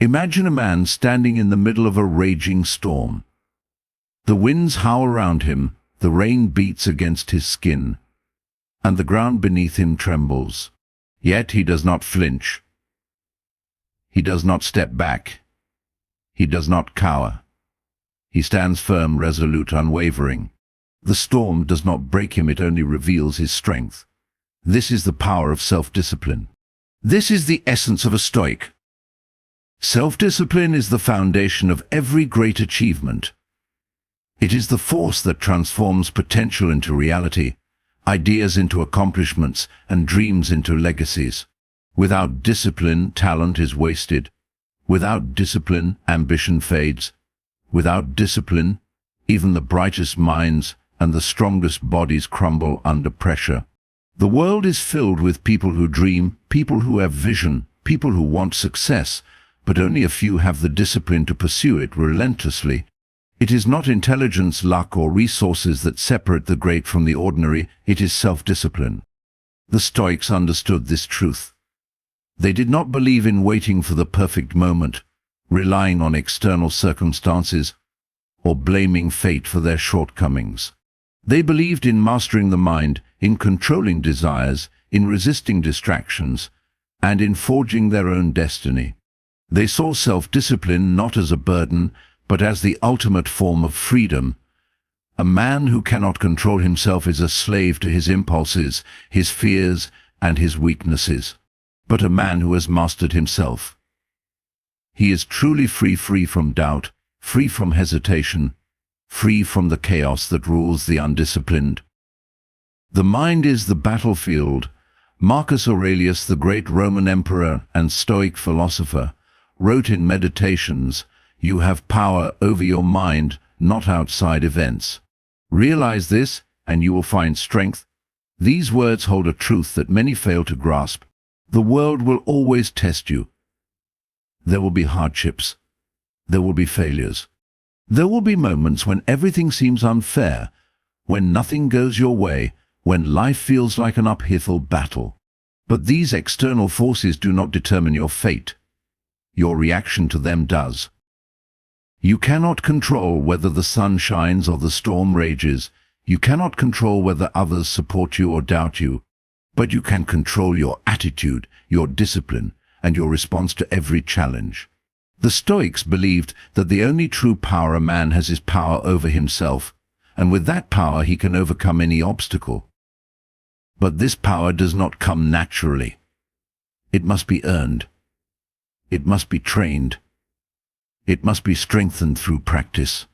Imagine a man standing in the middle of a raging storm. The winds howl around him, the rain beats against his skin, and the ground beneath him trembles. Yet he does not flinch. He does not step back. He does not cower. He stands firm, resolute, unwavering. The storm does not break him, it only reveals his strength. This is the power of self-discipline. This is the essence of a Stoic. Self-discipline is the foundation of every great achievement. It is the force that transforms potential into reality, ideas into accomplishments, and dreams into legacies. Without discipline, talent is wasted. Without discipline, ambition fades. Without discipline, even the brightest minds and the strongest bodies crumble under pressure. The world is filled with people who dream, people who have vision, people who want success, but only a few have the discipline to pursue it relentlessly. It is not intelligence, luck, or resources that separate the great from the ordinary, it is self-discipline. The Stoics understood this truth. They did not believe in waiting for the perfect moment, relying on external circumstances, or blaming fate for their shortcomings. They believed in mastering the mind, in controlling desires, in resisting distractions, and in forging their own destiny. They saw self-discipline not as a burden, but as the ultimate form of freedom. A man who cannot control himself is a slave to his impulses, his fears, and his weaknesses. But a man who has mastered himself, he is truly free, free from doubt, free from hesitation, free from the chaos that rules the undisciplined. The mind is the battlefield. Marcus Aurelius, the great Roman emperor and Stoic philosopher, wrote in Meditations, "You have power over your mind, not outside events. Realize this, and you will find strength." These words hold a truth that many fail to grasp. The world will always test you. There will be hardships. There will be failures. There will be moments when everything seems unfair, when nothing goes your way, when life feels like an uphill battle. But these external forces do not determine your fate. Your reaction to them does. You cannot control whether the sun shines or the storm rages. You cannot control whether others support you or doubt you. But you can control your attitude, your discipline, and your response to every challenge. The Stoics believed that the only true power a man has is power over himself, and with that power he can overcome any obstacle. But this power does not come naturally. It must be earned. It must be trained. It must be strengthened through practice.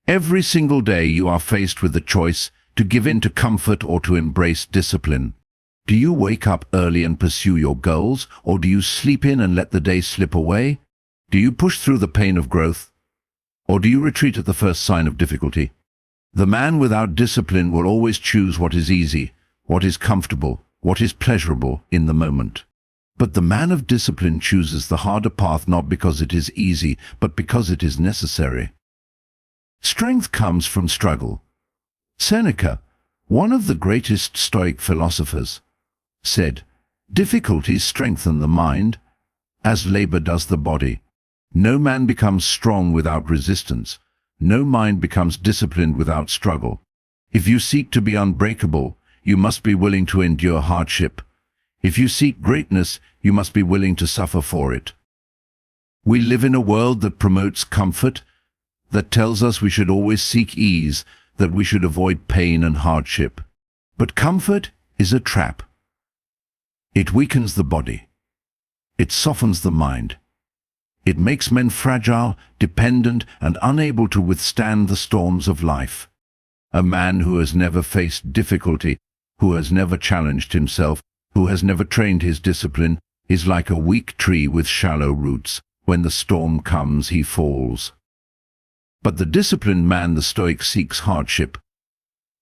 Every single day you are faced with the choice to give in to comfort or to embrace discipline. Do you wake up early and pursue your goals, or do you sleep in and let the day slip away? Do you push through the pain of growth, or do you retreat at the first sign of difficulty? The man without discipline will always choose what is easy, what is comfortable, what is pleasurable in the moment. But the man of discipline chooses the harder path not because it is easy, but because it is necessary. Strength comes from struggle. Seneca, one of the greatest Stoic philosophers, said, "Difficulties strengthen the mind, as labor does the body. No man becomes strong without resistance. No mind becomes disciplined without struggle. If you seek to be unbreakable, you must be willing to endure hardship. If you seek greatness, you must be willing to suffer for it." We live in a world that promotes comfort, that tells us we should always seek ease, that we should avoid pain and hardship. But comfort is a trap. It weakens the body. It softens the mind. It makes men fragile, dependent, and unable to withstand the storms of life. A man who has never faced difficulty, who has never challenged himself, who has never trained his discipline, is like a weak tree with shallow roots. When the storm comes, he falls. But the disciplined man, the Stoic, seeks hardship.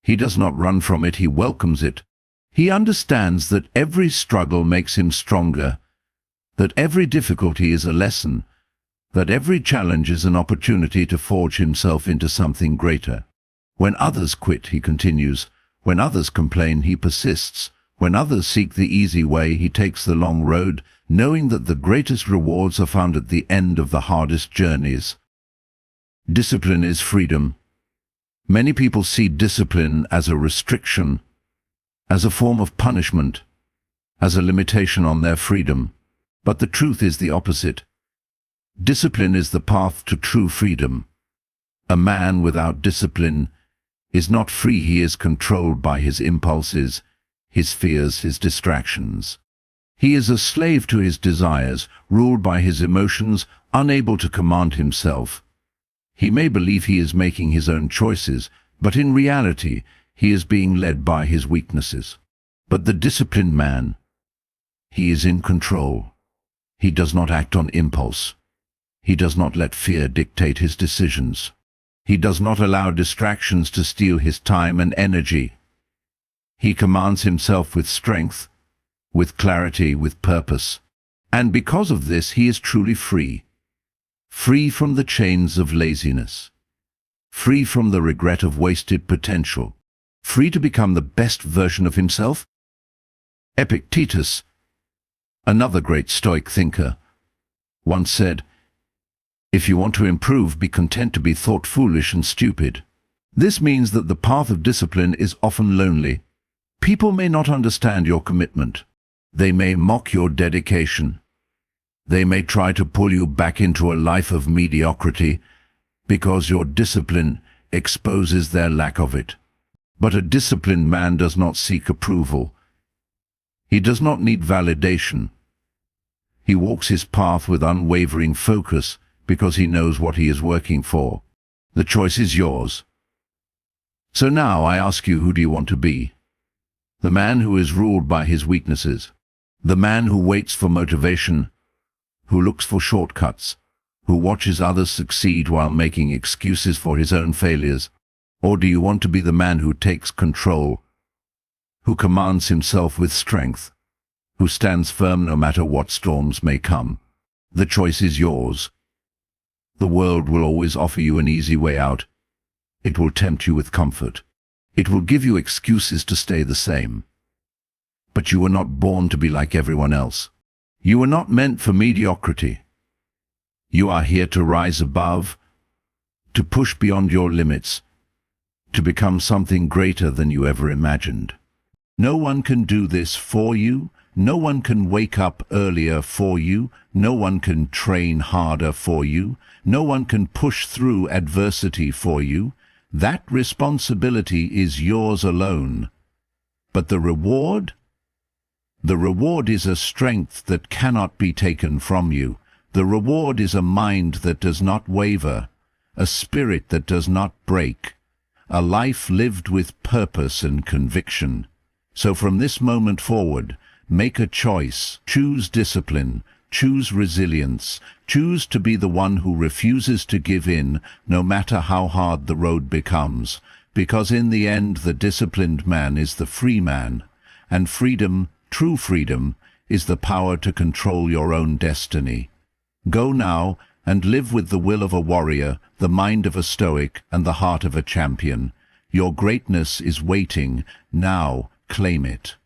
He does not run from it, he welcomes it. He understands that every struggle makes him stronger, that every difficulty is a lesson, that every challenge is an opportunity to forge himself into something greater. When others quit, he continues. When others complain, he persists. When others seek the easy way, he takes the long road, knowing that the greatest rewards are found at the end of the hardest journeys. Discipline is freedom. Many people see discipline as a restriction, as a form of punishment, as a limitation on their freedom. But the truth is the opposite. Discipline is the path to true freedom. A man without discipline is not free. He is controlled by his impulses, his fears, his distractions. He is a slave to his desires, ruled by his emotions, unable to command himself. He may believe he is making his own choices, but in reality, he is being led by his weaknesses. But the disciplined man, he is in control. He does not act on impulse. He does not let fear dictate his decisions. He does not allow distractions to steal his time and energy. He commands himself with strength, with clarity, with purpose. And because of this, he is truly free. Free from the chains of laziness. Free from the regret of wasted potential. Free to become the best version of himself. Epictetus, another great Stoic thinker, once said, "If you want to improve, be content to be thought foolish and stupid." This means that the path of discipline is often lonely. People may not understand your commitment. They may mock your dedication. They may try to pull you back into a life of mediocrity because your discipline exposes their lack of it. But a disciplined man does not seek approval. He does not need validation. He walks his path with unwavering focus because he knows what he is working for. The choice is yours. So now I ask you, who do you want to be? The man who is ruled by his weaknesses, the man who waits for motivation, who looks for shortcuts, who watches others succeed while making excuses for his own failures? Or do you want to be the man who takes control, who commands himself with strength, who stands firm no matter what storms may come? The choice is yours. The world will always offer you an easy way out. It will tempt you with comfort. It will give you excuses to stay the same. But you were not born to be like everyone else. You were not meant for mediocrity. You are here to rise above, to push beyond your limits, to become something greater than you ever imagined. No one can do this for you. No one can wake up earlier for you. No one can train harder for you. No one can push through adversity for you. That responsibility is yours alone. But the reward? The reward is a strength that cannot be taken from you. The reward is a mind that does not waver, a spirit that does not break, a life lived with purpose and conviction. So from this moment forward, make a choice. Choose discipline. Choose resilience. Choose to be the one who refuses to give in, no matter how hard the road becomes. Because in the end, the disciplined man is the free man. And freedom, true freedom, is the power to control your own destiny. Go now and live with the will of a warrior, the mind of a Stoic, and the heart of a champion. Your greatness is waiting. Now, claim it.